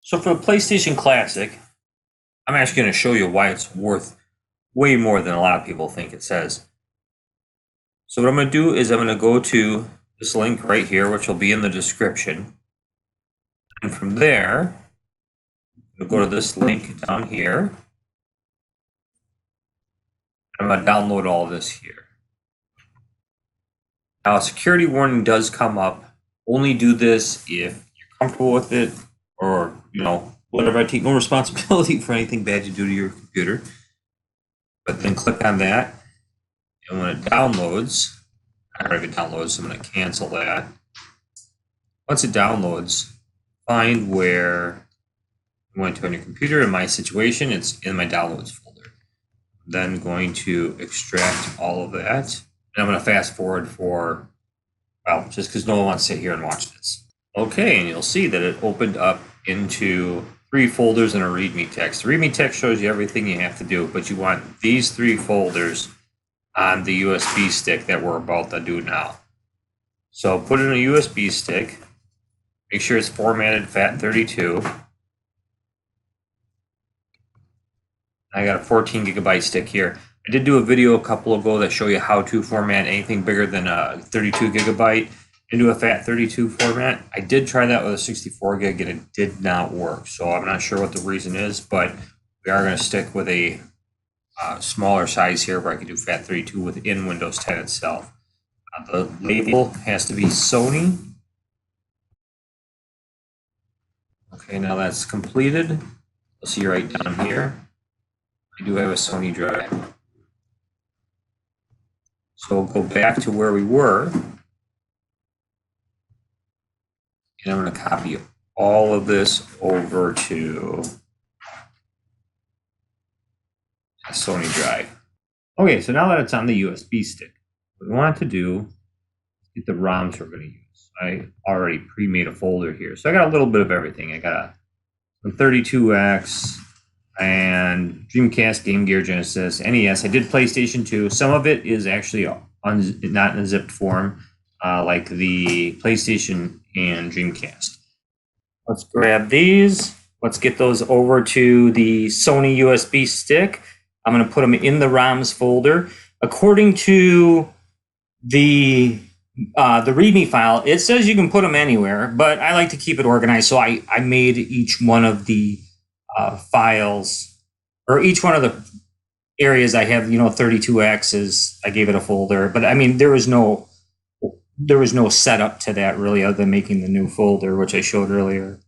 So for the PlayStation Classic, I'm actually going to show you why it's worth way more than a lot of people think it says. So what I'm going to do is I'm going to go to this link right here, which will be in the description. And from there, we'll go to this link down here. I'm going to download all this here. Now, a security warning does come up. Only do this if you're comfortable with it, or, whatever. I take no responsibility for anything bad you do to your computer. But then click on that. And when it downloads, I already downloads, so I'm going to cancel that. Once it downloads, find where you went to on your computer. In my situation, it's in my downloads folder. I'm then going to extract all of that. And I'm going to fast forward for, well, just because no one wants to sit here and watch this. Okay, and you'll see that it opened up into 3 folders and a README text. The README text shows you everything you have to do, but you want these 3 folders on the USB stick that we're about to do now. So put in a USB stick. Make sure it's formatted FAT32. I got a 14 gigabyte stick here. I did do a video a couple ago that show you how to format anything bigger than a 32 gigabyte into a FAT32 format. I did try that with a 64 gig and it did not work. So I'm not sure what the reason is, but we are going to stick with a smaller size here where I can do FAT32 within Windows 10 itself. The label has to be Sony. Okay, now that's completed. You'll see right down here. I do have a Sony drive. So we'll go back to where we were. And I'm going to copy all of this over to a Sony drive. Okay, so now that it's on the USB stick, what we want to do is get the ROMs we're going to use. I already pre-made a folder here. So I got a little bit of everything. I got a 32X and Dreamcast, Game Gear, Genesis, NES. I did PlayStation 2. Some of it is actually not in a zipped form, like the PlayStation and Dreamcast. Let's grab these. Let's get those over to the Sony USB stick. I'm going to put them in the ROMs folder. According to the README file, it says you can put them anywhere, but I like to keep it organized. So I made each one of the files, or each one of the areas I have, 32Xs, I gave it a folder. But I mean, there was no setup to that really, other than making the new folder, which I showed earlier.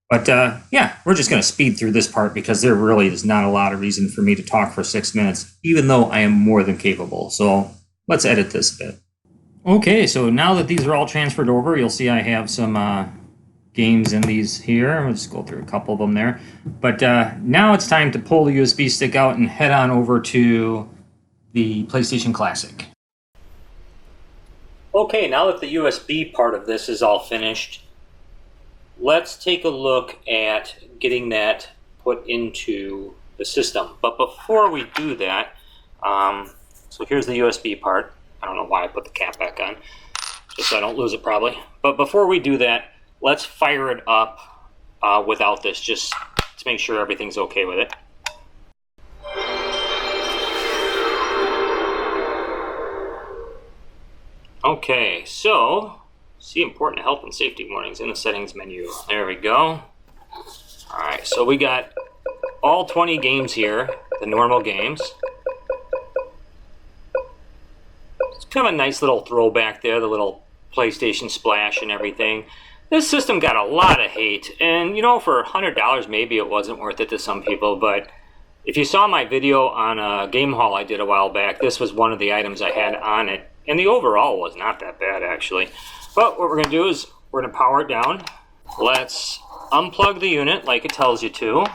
But yeah, we're just going to speed through this part because there really is not a lot of reason for me to talk for 6 minutes, even though I am more than capable. So let's edit this a bit. Okay, so now that these are all transferred over, you'll see I have some games in these here. I'll just go through a couple of them there. But now it's time to pull the USB stick out and head on over to the PlayStation Classic. Okay, now that the USB part of this is all finished, let's take a look at getting that put into the system. But before we do that, so here's the USB part. I don't know why I put the cap back on, just so I don't lose it probably. But before we do that, let's fire it up without this, just to make sure everything's okay with it. Okay, so see important health and safety warnings in the settings menu. There we go. All right, so we got all 20 games here, the normal games. It's kind of a nice little throwback there, the little PlayStation splash and everything. This system got a lot of hate, and for $100 maybe it wasn't worth it to some people, but if you saw my video on a game haul I did a while back, this was one of the items I had on it, and the overall was not that bad actually. But what we're going to do is we're going to power it down. Let's unplug the unit like it tells you to.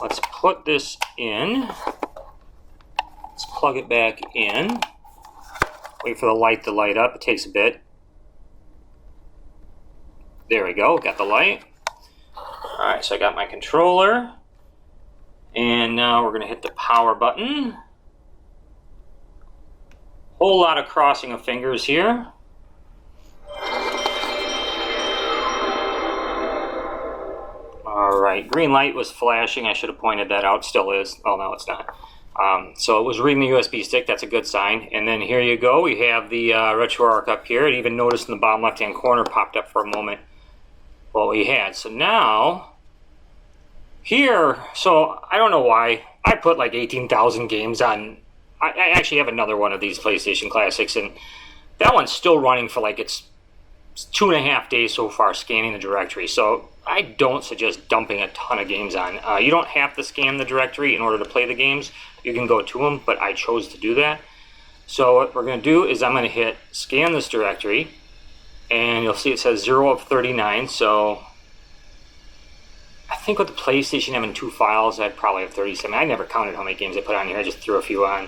Let's put this in. Let's plug it back in. Wait for the light to light up. It takes a bit. There we go. Got the light. Alright, so I got my controller. And now we're going to hit the power button. Whole lot of crossing of fingers here. right, green light was flashing. I should have pointed that out. Still is. Oh, no, it's not. So it was reading the USB stick. That's a good sign. And then here you go. We have the RetroArch up here. It even noticed in the bottom left-hand corner popped up for a moment what we had. So now, here, so I don't know why. I put like 18,000 games on. I actually have another one of these PlayStation Classics, and that one's still running for like it's 2.5 days so far scanning the directory. So I don't suggest dumping a ton of games on. You don't have to scan the directory in order to play the games. You can go to them, but I chose to do that. So what we're going to do is I'm going to hit scan this directory, and you'll see it says 0 of 39. So I think with the PlayStation having 2 files, I'd probably have 37. I never counted how many games I put on here. I just threw a few on.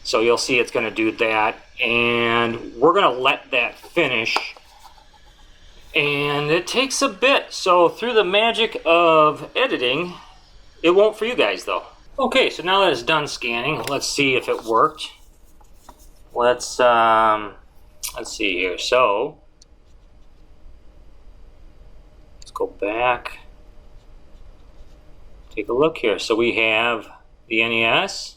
So you'll see it's going to do that, and we're going to let that finish. And it takes a bit, so through the magic of editing, it won't for you guys though. Okay, so now that it's done scanning, let's see if it worked. Let's see here. So let's go back. Take a look here. So we have the NES,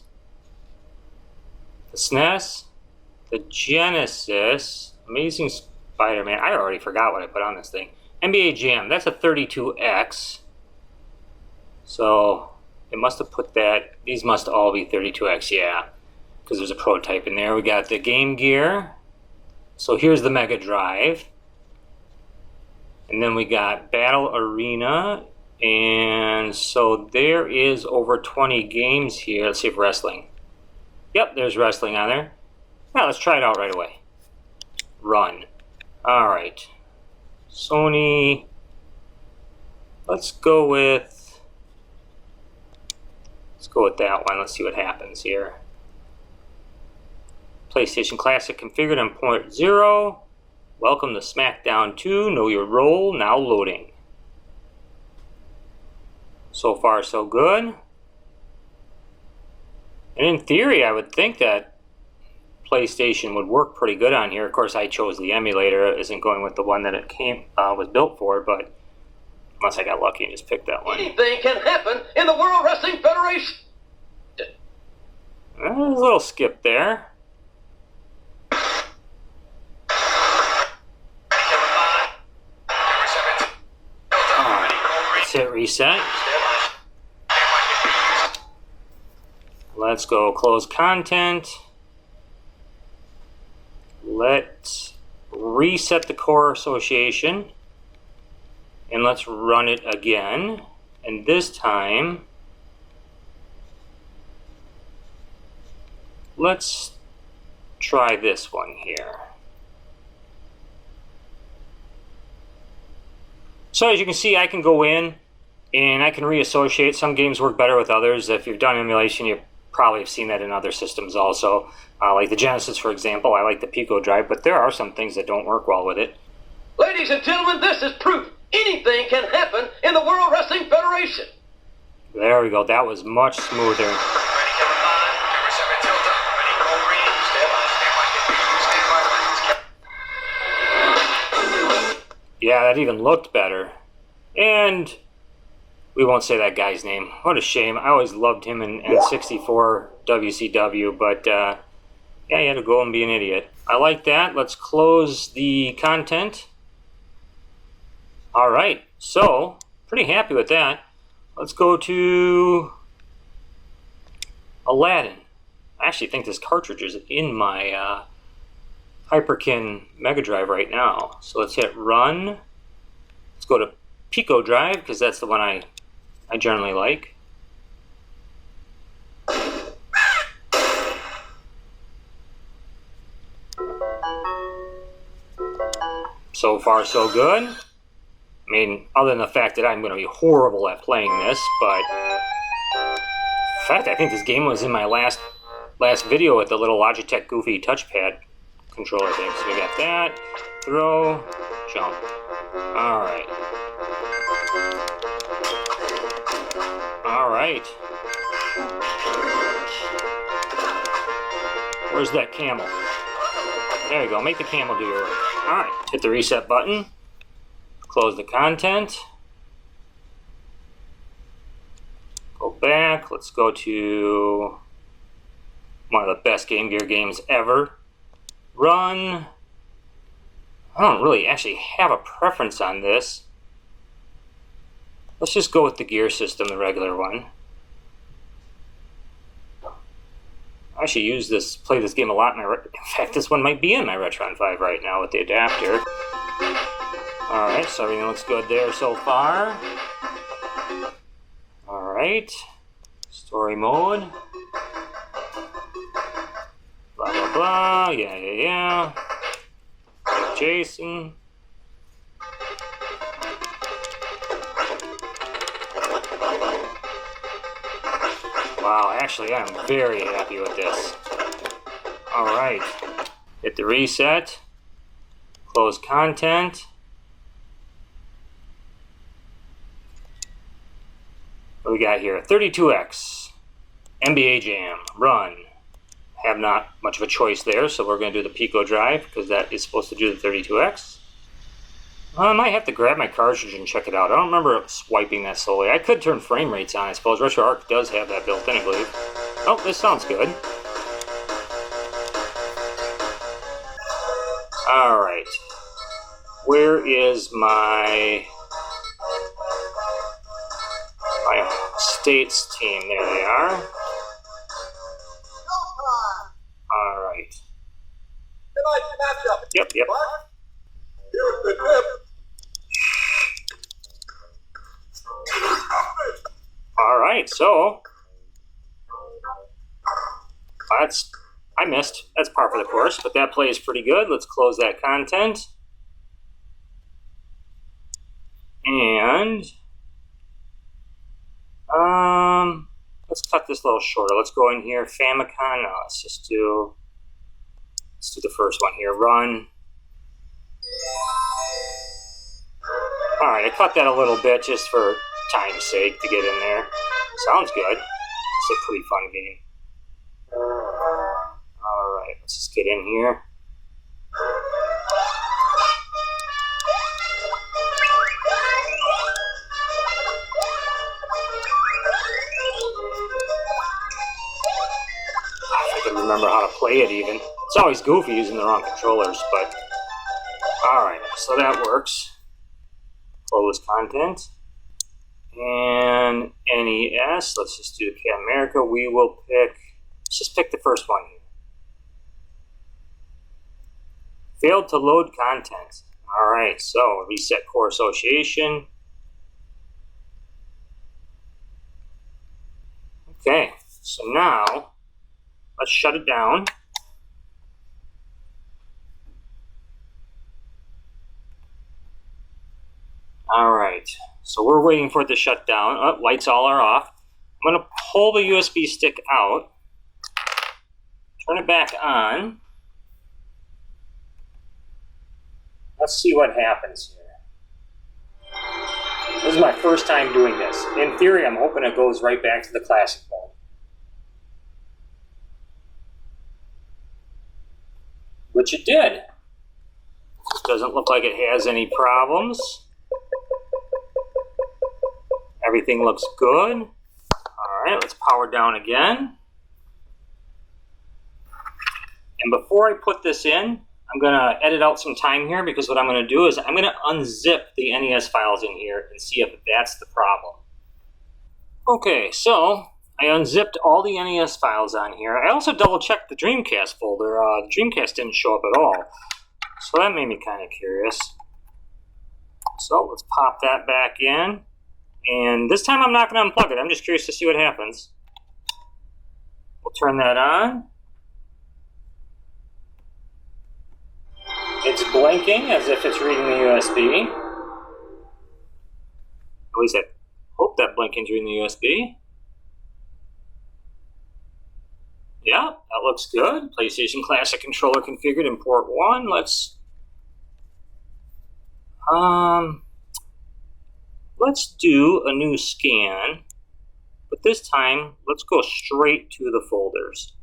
the SNES, the Genesis, Amazing Spider-Man. I already forgot what I put on this thing. NBA Jam, that's a 32X. So it must have put that, these must all be 32X, yeah. Because there's a prototype in there. We got the Game Gear. So here's the Mega Drive. And then we got Battle Arena. And so there is over 20 games here. Let's see if wrestling. Yep, there's wrestling on there. Now let's try it out right away. Run. Alright. Sony. Let's go with that one. Let's see what happens here. PlayStation Classic configured on port 0. Welcome to SmackDown 2. Know your role. Now loading. So far, so good. And in theory, I would think that PlayStation would work pretty good on here. Of course, I chose the emulator. It isn't going with the one that it was built for, but unless I got lucky and just picked that one. Anything can happen in the World Wrestling Federation. There's a little skip there. Let's hit reset. Let's go close content. Let's reset the core association. And let's run it again. And this time, let's try this one here. So as you can see, I can go in and I can reassociate. Some games work better with others. If you've done emulation, you probably have seen that in other systems also. Like the Genesis, for example. I like the Pico drive, but there are some things that don't work well with it. Ladies and gentlemen, this is proof. Anything can happen in the World Wrestling Federation. There we go. That was much smoother. Yeah, that even looked better. And we won't say that guy's name. What a shame. I always loved him in N64 WCW, but yeah, he had to go and be an idiot. I like that. Let's close the content. All right, so pretty happy with that. Let's go to Aladdin. I actually think this cartridge is in my Hyperkin Mega Drive right now. So let's hit run. Let's go to Pico Drive because that's the one I generally like. So far, so good. I mean, other than the fact that I'm going to be horrible at playing this, but in fact, I think this game was in my last video with the little Logitech goofy touchpad controller thing. So we got that, throw, jump. All right. All right. Where's that camel? There you go. Make the camel do your work. All right. Hit the reset button. Close the content. Go back. Let's go to one of the best Game Gear games ever. Run. I don't really actually have a preference on this. Let's just go with the gear system, the regular one. I should play this game a lot. In fact, this one might be in my Retron 5 right now with the adapter. Alright, so everything looks good there so far. Alright. Story mode. Blah, blah, blah. Yeah. Jason. Wow, actually, I'm very happy with this. Alright. Hit the reset. Close content. What do we got here? 32X. NBA Jam. Run. Have not much of a choice there, so we're going to do the Pico drive because that is supposed to do the 32X. I might have to grab my cartridge and check it out. I don't remember swiping that slowly. I could turn frame rates on, I suppose. RetroArch does have that built in, I believe. Oh, this sounds good. Alright. Where is my states team? There they are. Alright. Yep. Here's the tip. Alright, so I missed. That's par for the course, but that plays pretty good. Let's close that content. And let's cut this a little shorter. Let's go in here, Famicom. No, let's do the first one here. Run. Alright, I cut that a little bit just for time's sake to get in there. Sounds good. It's a pretty fun game. Alright, let's just get in here. I can remember how to play it even. It's always goofy using the wrong controllers, but alright, so that works. Close content. And NES, let's just do Cat America. Let's just pick the first one here. Failed to load content. Alright, so reset core association. Okay, so now let's shut it down. Alright, so we're waiting for it to shut down. Oh, lights all are off. I'm going to pull the USB stick out, turn it back on. Let's see what happens here. This is my first time doing this. In theory, I'm hoping it goes right back to the classic mode. Which it did. Doesn't look like it has any problems. Everything looks good. Alright, let's power down again. And before I put this in, I'm going to edit out some time here because what I'm going to do is I'm going to unzip the NES files in here and see if that's the problem. Okay, so I unzipped all the NES files on here. I also double-checked the Dreamcast folder. The Dreamcast didn't show up at all. So that made me kind of curious. So let's pop that back in. And this time I'm not going to unplug it. I'm just curious to see what happens. We'll turn that on. It's blinking as if it's reading the USB. At least I hope that blinking's reading the USB. Yeah, that looks good. PlayStation Classic controller configured in port 1. Let's do a new scan, but this time let's go straight to the folders.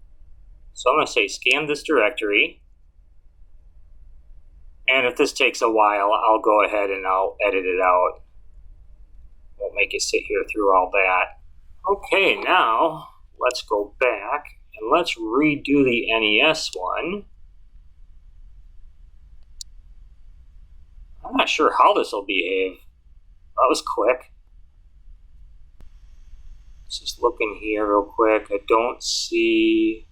So I'm going to say scan this directory, and if this takes a while, I'll go ahead and I'll edit it out. Won't make you sit here through all that. Okay, now let's go back and let's redo the NES one. I'm not sure how this will behave. That was quick. Let's just look in here real quick. I don't see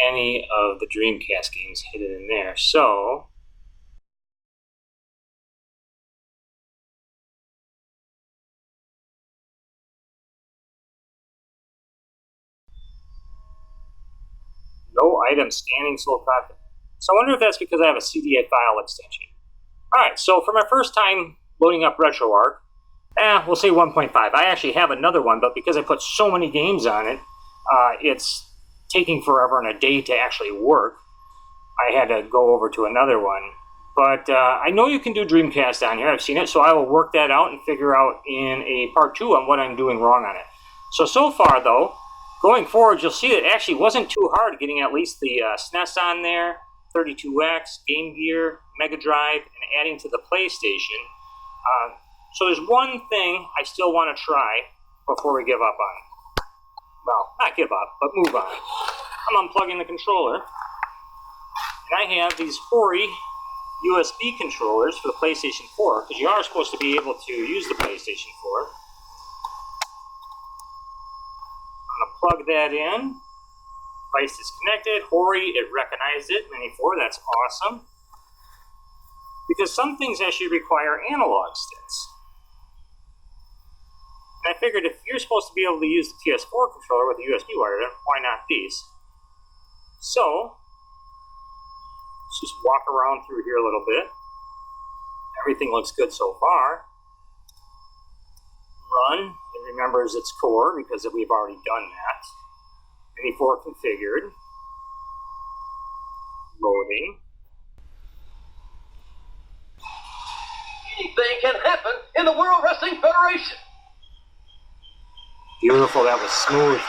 any of the Dreamcast games hidden in there. So no item scanning sold content. So I wonder if that's because I have a CDA file extension. Alright, so for my first time loading up RetroArch, we'll say 1.5. I actually have another one, but because I put so many games on it, it's taking forever and a day to actually work. I had to go over to another one. But I know you can do Dreamcast on here. I've seen it, so I will work that out and figure out in a part 2 on what I'm doing wrong on it. So far, though, going forward, you'll see it actually wasn't too hard getting at least the SNES on there, 32X, Game Gear, Mega Drive, and adding to the PlayStation. So there's one thing I still want to try before we give up on it. Well, not give up, but move on. I'm unplugging the controller, and I have these h.e.r.o. USB controllers for the PlayStation 4, because you are supposed to be able to use the PlayStation 4. I'm going to plug that in. Device disconnected. h.e.r.o. it recognized it. Mini 4, that's awesome. Because some things actually require analog sticks. And I figured if you're supposed to be able to use the PS4 controller with a USB wire, then why not these? So, let's just walk around through here a little bit. Everything looks good so far. Run. It remembers its core because we've already done that. Mini 4 configured. Loading. Anything can happen in the World Wrestling Federation. Beautiful, that was smooth.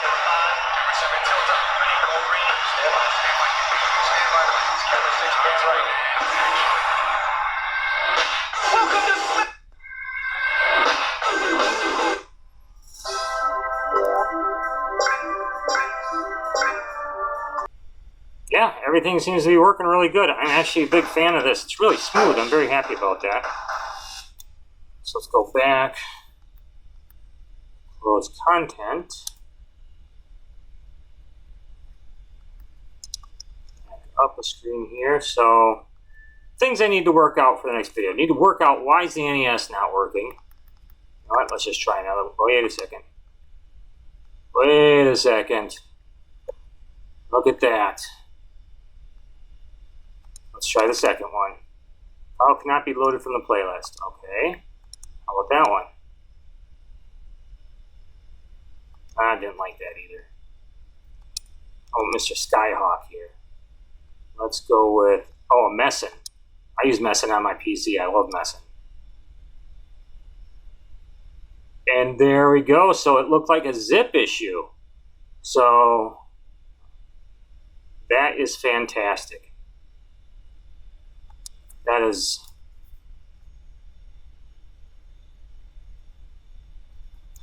Yeah, everything seems to be working really good. I'm actually a big fan of this. It's really smooth. I'm very happy about that. So let's go back. Close content. Back up a screen here. So things I need to work out for the next video. I need to work out why is the NES not working. All right, let's just try another. Wait a second. Wait a second. Look at that. Let's try the second one. File cannot be loaded from the playlist. Okay. How about that one? I didn't like that either. Oh, Mr. Skyhawk here. Let's go with, Messin. I use Messin on my PC. I love Messin. And there we go. So it looked like a zip issue. So that is fantastic. That is...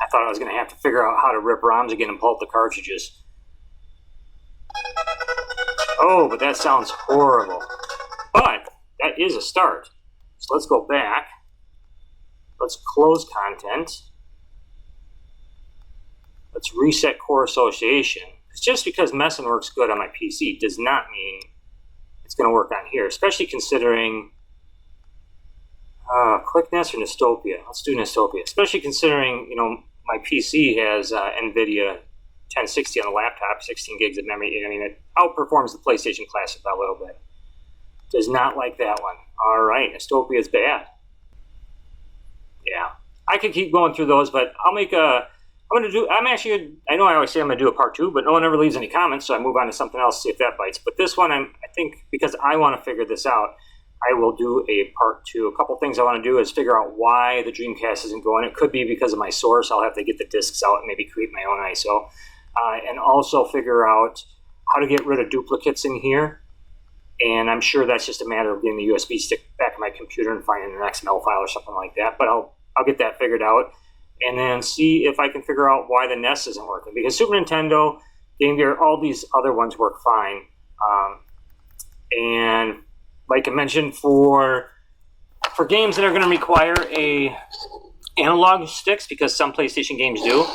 I thought I was going to have to figure out how to rip ROMs again and pull up the cartridges. Oh, but that sounds horrible. But that is a start. So let's go back. Let's close content. Let's reset core association. Just because Messin works good on my PC does not mean it's going to work on here, especially considering Quickness or Nostopia. Let's do Nostopia, especially considering, my PC has NVIDIA 1060 on the laptop, 16 gigs of memory. I mean, it outperforms the PlayStation Classic by a little bit. Does not like that one. All right, Nostopia is bad. Yeah, I could keep going through those, but I know I always say I'm going to do a part 2, but no one ever leaves any comments, so I move on to something else, see if that bites. But this one, I think, because I want to figure this out, I will do a part 2. A couple things I want to do is figure out why the Dreamcast isn't going. It could be because of my source. I'll have to get the discs out and maybe create my own ISO. And also figure out how to get rid of duplicates in here. And I'm sure that's just a matter of getting the USB stick back in my computer and finding an XML file or something like that. But I'll I'll get that figured out, and then see if I can figure out why the NES isn't working. Because Super Nintendo, Game Gear, all these other ones work fine. And like I mentioned, for games that are going to require a analog sticks, because some PlayStation games do,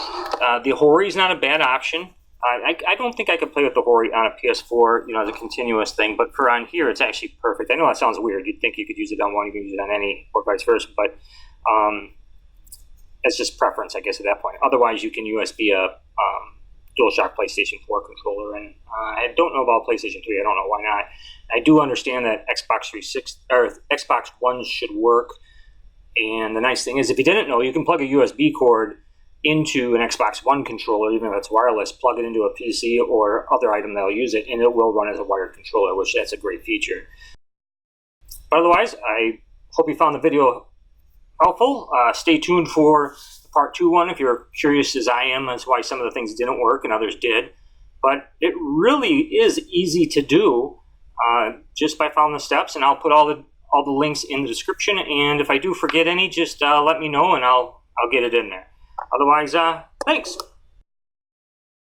the h.e.r.o is not a bad option. I don't think I could play with the h.e.r.o on a PS4, as a continuous thing, but for on here, it's actually perfect. I know that sounds weird. You'd think you could use it on one, you can use it on any, or vice versa, but it's just preference, I guess, at that point. Otherwise, you can USB a DualShock PlayStation 4 controller, and I don't know about PlayStation 3. I don't know why not. I do understand that Xbox 360 or Xbox One should work, and the nice thing is, if you didn't know, you can plug a USB cord into an Xbox One controller, even if it's wireless, plug it into a PC or other item that'll use it, and it will run as a wired controller, which that's a great feature. But otherwise, I hope you found the video helpful. Stay tuned for part 2 one if you're curious as I am as why some of the things didn't work and others did. But it really is easy to do just by following the steps, and I'll put all the links in the description, and if I do forget any, just let me know and I'll get it in there. Otherwise, thanks.